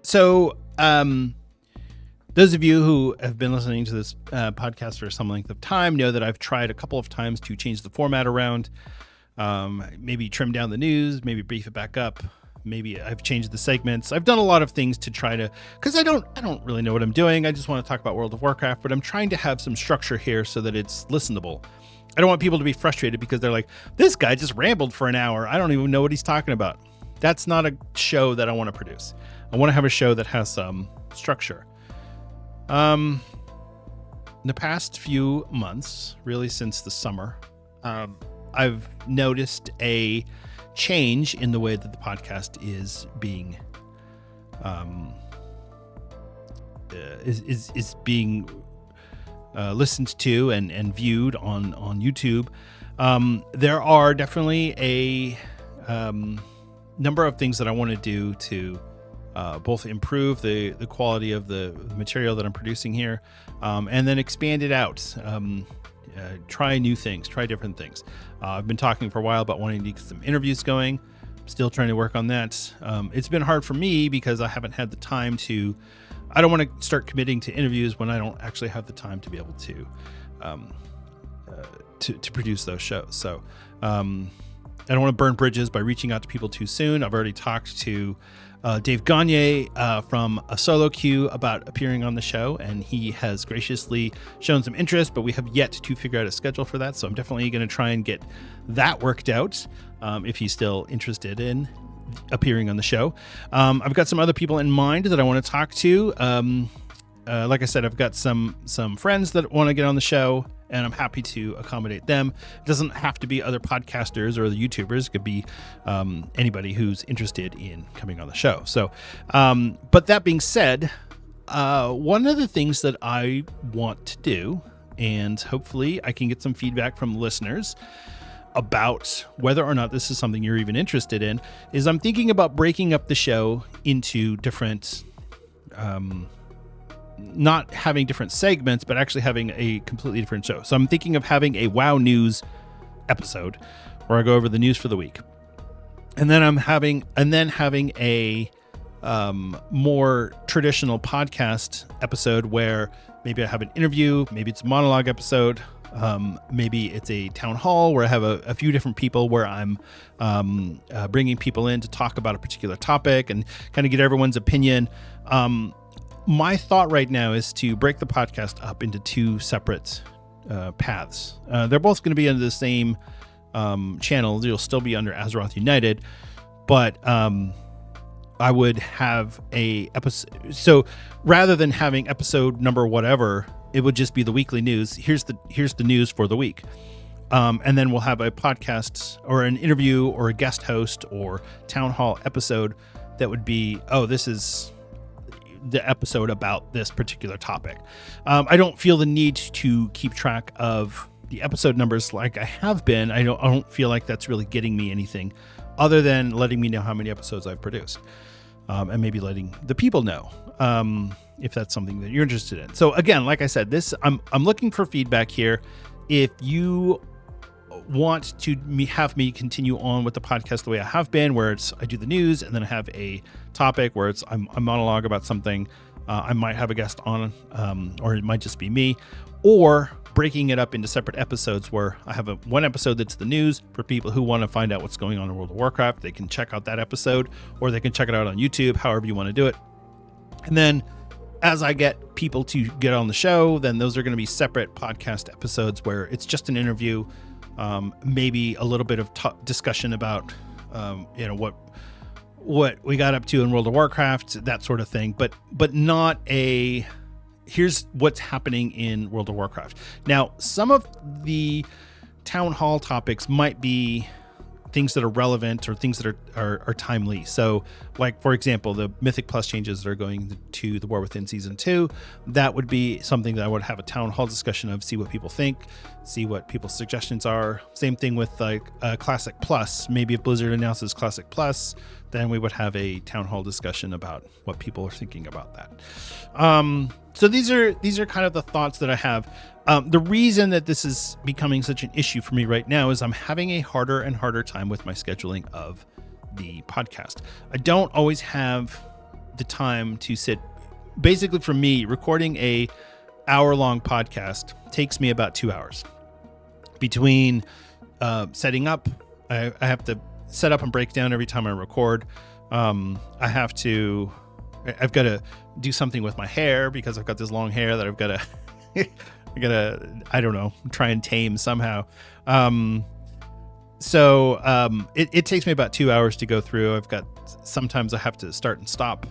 So, those of you who have been listening to this podcast for some length of time know that I've tried a couple of times to change the format around, maybe trim down the news, maybe beef it back up. Maybe I've changed the segments. I've done a lot of things to try to, because I don't really know what I'm doing. I just want to talk about World of Warcraft, but I'm trying to have some structure here so that it's listenable. I don't want people to be frustrated because they're like, this guy just rambled for an hour. I don't even know what he's talking about. That's not a show that I want to produce. I want to have a show that has some structure. In the past few months, really since the summer, I've noticed a change in the way that the podcast is being being listened to and viewed on YouTube. There are definitely a number of things that I want to do to both improve the quality of the material that I'm producing here, and then expand it out. Try new things, try different things. I've been talking for a while about wanting to get some interviews going. Still trying to work on that. It's been hard for me because I haven't had the time to. I don't want to start committing to interviews when I don't actually have the time to be able to produce those shows. So I don't want to burn bridges by reaching out to people too soon. I've already talked to Dave Gagne from a solo queue about appearing on the show, and he has graciously shown some interest, but we have yet to figure out a schedule for that. So I'm definitely going to try and get that worked out if he's still interested in appearing on the show. I've got some other people in mind that I want to talk to. Like I said, I've got some friends that want to get on the show, and I'm happy to accommodate them. It doesn't have to be other podcasters or the YouTubers. It could be anybody who's interested in coming on the show. So, but that being said, one of the things that I want to do, and hopefully I can get some feedback from listeners about whether or not this is something you're even interested in, is I'm thinking about breaking up the show into different, not having different segments, but actually having a completely different show. So I'm thinking of having a WoW news episode where I go over the news for the week. And then having a more traditional podcast episode where maybe I have an interview, maybe it's a monologue episode, maybe it's a town hall where I have a few different people where I'm bringing people in to talk about a particular topic and kind of get everyone's opinion. My thought right now is to break the podcast up into two separate paths. They're both going to be under the same channel. You'll still be under Azeroth United, but I would have a episode. So rather than having episode number whatever, it would just be the weekly news. Here's the news for the week. And then we'll have a podcast or an interview or a guest host or town hall episode that would be, this is the episode about this particular topic. I don't feel the need to keep track of the episode numbers like I have been. I don't feel like that's really getting me anything other than letting me know how many episodes I've produced, and maybe letting the people know if that's something that you're interested in. So again, like I said, I'm looking for feedback here. If you want to have me continue on with the podcast the way I have been, where I do the news and then I have a topic where I'm monologue about something, I might have a guest on, or it might just be me, or breaking it up into separate episodes where I have one episode that's the news for people who want to find out what's going on in World of Warcraft. They can check out that episode, or they can check it out on YouTube, however you want to do it. And then as I get people to get on the show, then those are going to be separate podcast episodes where it's just an interview, maybe a little bit of discussion about, what we got up to in World of Warcraft, that sort of thing, but not here's what's happening in World of Warcraft. Now, some of the town hall topics might be things that are relevant or things that are timely. So, like, for example, the Mythic Plus changes that are going to the War Within Season 2, that would be something that I would have a town hall discussion of, see what people think, see what people's suggestions are. Same thing with like Classic Plus. Maybe if Blizzard announces Classic Plus, then we would have a town hall discussion about what people are thinking about that. So these are kind of the thoughts that I have. The reason that this is becoming such an issue for me right now is I'm having a harder and harder time with my scheduling of the podcast. I don't always have the time to sit. Basically, for me, recording a hour-long podcast takes me about 2 hours. Between setting up, I have to set up and break down every time I record. I've got to do something with my hair because I've got this long hair that I've got to I don't know, try and tame somehow. It takes me about 2 hours to go through. Sometimes I have to start and stop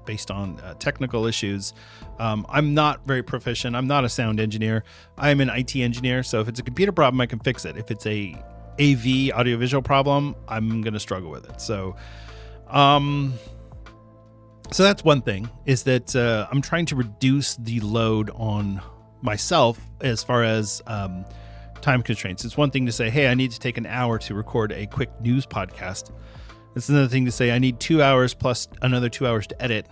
based on technical issues. I'm not very proficient. I'm not a sound engineer. I'm an IT engineer. So if it's a computer problem, I can fix it. If it's a AV audiovisual problem, I'm going to struggle with it. So that's one thing, is that I'm trying to reduce the load on myself as far as time constraints. It's one thing to say, hey, I need to take an hour to record a quick news podcast. It's another thing to say, I need 2 hours plus another 2 hours to edit,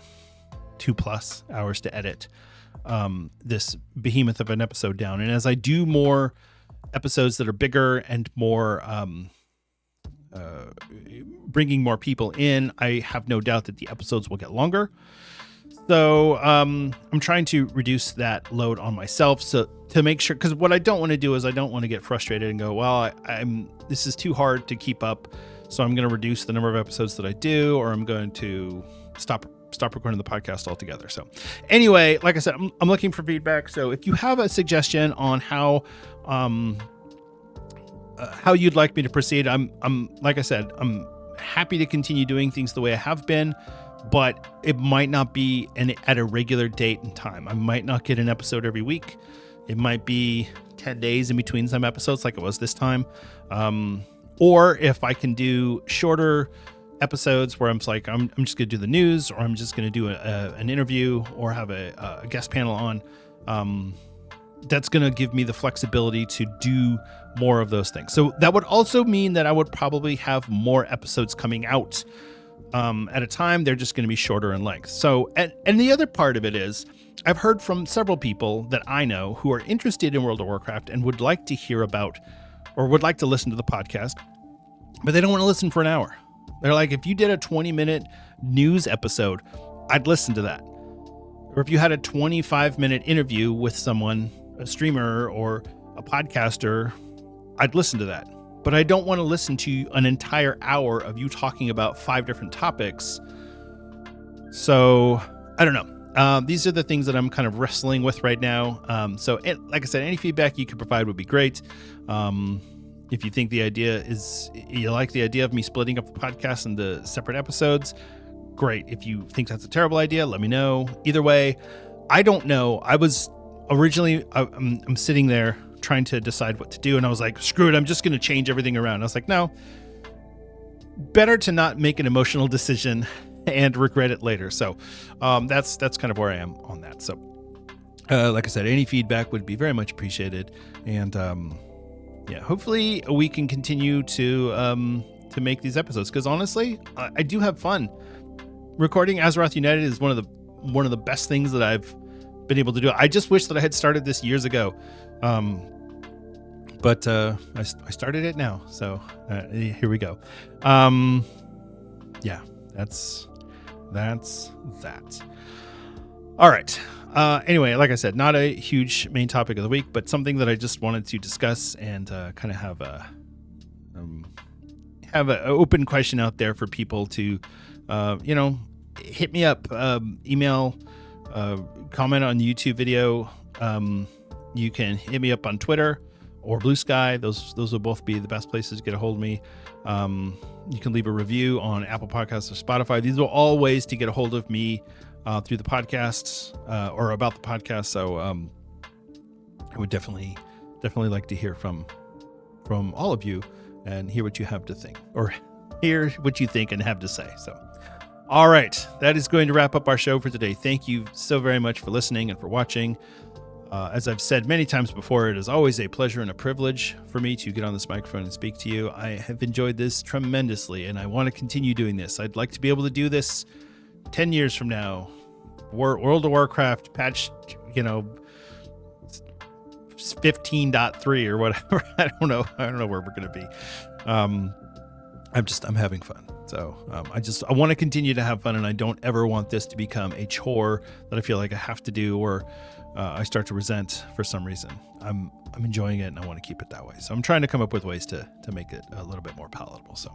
2+ hours to edit this behemoth of an episode down. And as I do more episodes that are bigger and more bringing more people in, I have no doubt that the episodes will get longer. So I'm trying to reduce that load on myself, so to make sure, because what I don't want to do is I don't want to get frustrated and go, well, this is too hard to keep up, so I'm going to reduce the number of episodes that I do, or I'm going to stop recording the podcast altogether. So anyway, like I said, I'm looking for feedback. So if you have a suggestion on how you'd like me to proceed, I'm like I said, I'm happy to continue doing things the way I have been, but it might not be at a regular date and time. I might not get an episode every week. It might be 10 days in between some episodes like it was this time. Or if I can do shorter episodes where I'm just going to do the news, or I'm just going to do an interview, or have a guest panel on, that's going to give me the flexibility to do more of those things. So that would also mean that I would probably have more episodes coming out at a time. They're just going to be shorter in length. So, and the other part of it is, I've heard from several people that I know who are interested in World of Warcraft and would like to hear about, or would like to listen to the podcast, but they don't want to listen for an hour. They're like, if you did a 20-minute news episode, I'd listen to that. Or if you had a 25-minute interview with someone, a streamer or a podcaster, I'd listen to that. But I don't want to listen to an entire hour of you talking about 5 different topics. So I don't know. These are the things that I'm kind of wrestling with right now. So like I said, any feedback you could provide would be great. If you think you like the idea of me splitting up the podcast into separate episodes, great. If you think that's a terrible idea, let me know. Either way, I don't know. I was originally, I'm sitting there trying to decide what to do, and I was like, screw it, I'm just going to change everything around. I was like, no, better to not make an emotional decision and regret it later. So that's kind of where I am on that. So like I said, any feedback would be very much appreciated. And yeah, hopefully we can continue to make these episodes, because honestly, I do have fun. Recording Azeroth United is one of the best things that I've been able to do. I just wish that I had started this years ago. But I started it now. So here we go. Yeah, that's that. All right. Anyway, like I said, not a huge main topic of the week, but something that I just wanted to discuss and kind of have an open question out there for people to, hit me up, email, comment on the YouTube video. You can hit me up on Twitter or Blue Sky. Those will both be the best places to get a hold of me. You can leave a review on Apple Podcasts or Spotify. These are all ways to get a hold of me through the podcasts or about the podcast. So I would definitely like to hear from all of you and hear what you have to think, or hear what you think and have to say. So, all right, that is going to wrap up our show for today. Thank you so very much for listening and for watching. As I've said many times before, it is always a pleasure and a privilege for me to get on this microphone and speak to you. I have enjoyed this tremendously, and I want to continue doing this. I'd like to be able to do this 10 years from now. World of Warcraft patch, 15.3 or whatever. I don't know where we're going to be. I'm having fun. So I want to continue to have fun, and I don't ever want this to become a chore that I feel like I have to do, or I start to resent for some reason. I'm enjoying it, and I want to keep it that way. So I'm trying to come up with ways to make it a little bit more palatable. So,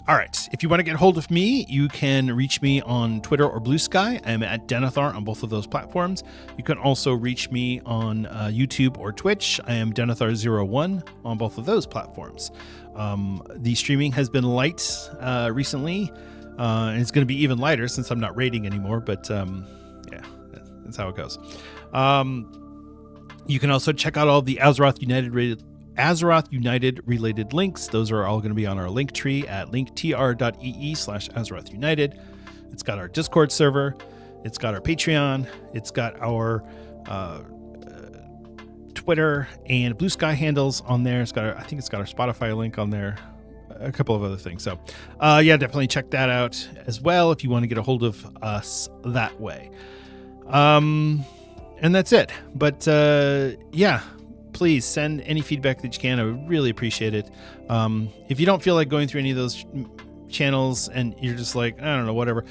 All right. If you want to get hold of me, you can reach me on Twitter or Blue Sky. I'm at Denethar on both of those platforms. You can also reach me on YouTube or Twitch. I am Denethar01 on both of those platforms. The streaming has been light recently, and it's going to be even lighter since I'm not raiding anymore. But yeah, that's how it goes. You can also check out all the Azeroth United related links. Those are all going to be on our link tree at linktr.ee/Azeroth United. It's got our Discord server. It's got our Patreon. It's got our Twitter and Blue Sky handles on there. I think it's got our Spotify link on there. A couple of other things. So yeah, definitely check that out as well if you want to get a hold of us that way. And that's it. But yeah, please send any feedback that you can. I would really appreciate it. If you don't feel like going through any of those channels and you're just like, I don't know, whatever,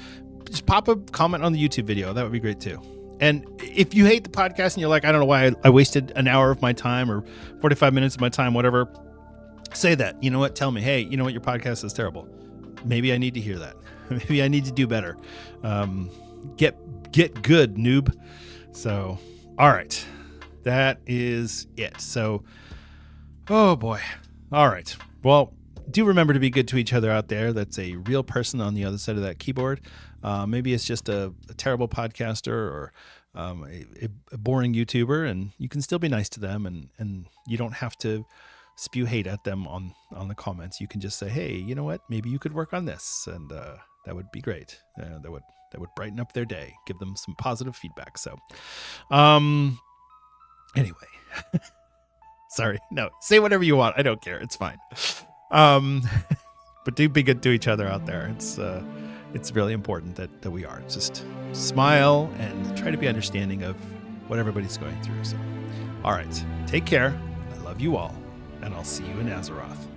just pop a comment on the YouTube video. That would be great too. And if you hate the podcast and you're like, I don't know why I wasted an hour of my time or 45 minutes of my time, whatever, say that. You know what? Tell me, hey, you know what? Your podcast is terrible. Maybe I need to hear that. Maybe I need to do better. Get good, noob. So, all right. That is it. So, oh boy. All right. Well, do remember to be good to each other out there. That's a real person on the other side of that keyboard. Maybe it's just a terrible podcaster or a boring YouTuber, and you can still be nice to them, and you don't have to spew hate at them on the comments. You can just say, hey, you know what? Maybe you could work on this, and that would be great. That would brighten up their day. Give them some positive feedback. So, anyway, sorry. No, say whatever you want. I don't care. It's fine. But do be good to each other out there. It's really important that we are. Just smile and try to be understanding of what everybody's going through. So, all right. Take care. I love you all, and I'll see you in Azeroth.